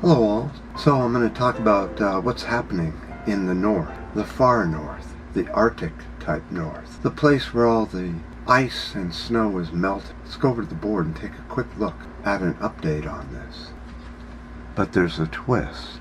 Hello all. So I'm going to talk about what's happening in the north, the far north, the Arctic type north, the place where all the ice and snow is melting. Let's go over to the board and take a quick look at an update on this. But there's a twist.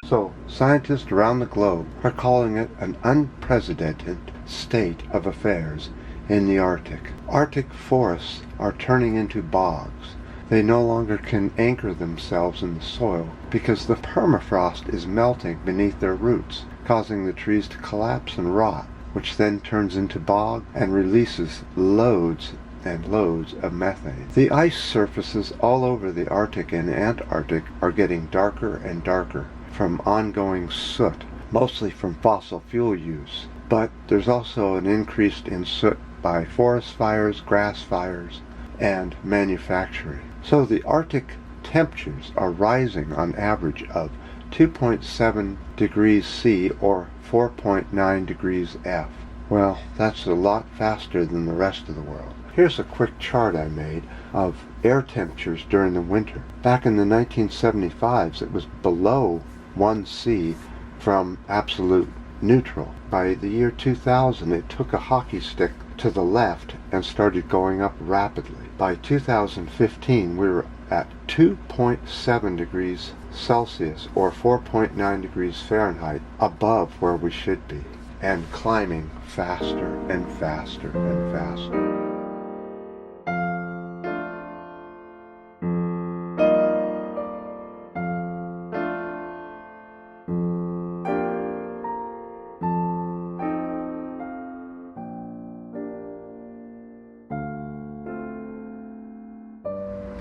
So scientists around the globe are calling it an unprecedented state of affairs in the Arctic. Arctic forests are turning into bogs. They no longer can anchor themselves in the soil because the permafrost is melting beneath their roots, causing the trees to collapse and rot, which then turns into bog and releases loads and loads of methane. The ice surfaces all over the Arctic and Antarctic are getting darker and darker from ongoing soot, mostly from fossil fuel use. But there's also an increase in soot by forest fires, grass fires, and manufacturing. So the Arctic temperatures are rising on average of 2.7 degrees C or 4.9 degrees F. Well, that's a lot faster than the rest of the world. Here's a quick chart I made of air temperatures during the winter. Back in the 1975s, it was below 1 C from absolute neutral. By the year 2000, it took a hockey stick to the left and started going up rapidly. By 2015, we were at 2.7 degrees Celsius or 4.9 degrees Fahrenheit above where we should be, and climbing faster and faster and faster.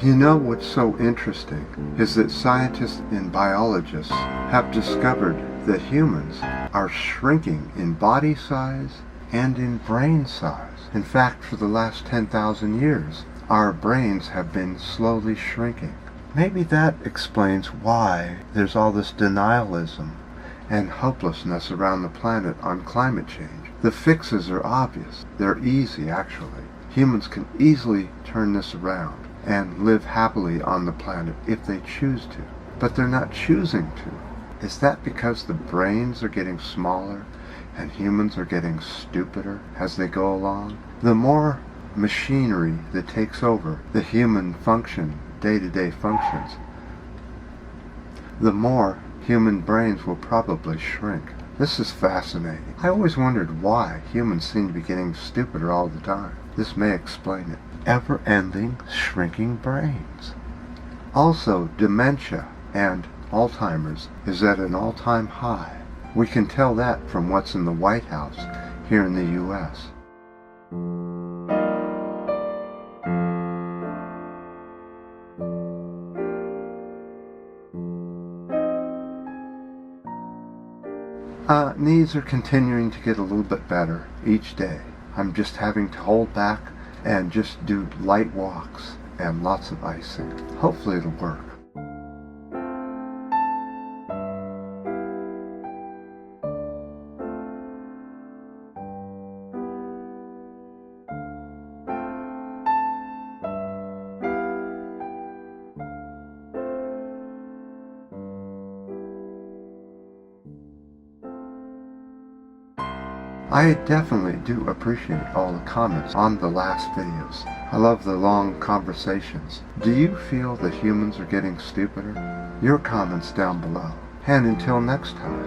You know what's so interesting is that scientists and biologists have discovered that humans are shrinking in body size and in brain size. In fact, for the last 10,000 years, our brains have been slowly shrinking. Maybe that explains why there's all this denialism and hopelessness around the planet on climate change. The fixes are obvious. They're easy, actually. Humans can easily turn this around and live happily on the planet if they choose to. But they're not choosing to. Is that because the brains are getting smaller and humans are getting stupider as they go along? The more machinery that takes over the human function, day-to-day functions, the more human brains will probably shrink. This is fascinating. I always wondered why humans seem to be getting stupider all the time. This may explain it. Ever-ending shrinking brains. Also, dementia and Alzheimer's is at an all-time high. We can tell that from what's in the White House here in the U.S. Knees are continuing to get a little bit better each day. I'm just having to hold back and just do light walks and lots of icing. Hopefully it'll work. I definitely do appreciate all the comments on the last videos. I love the long conversations. Do you feel that humans are getting stupider? Your comments down below. And until next time.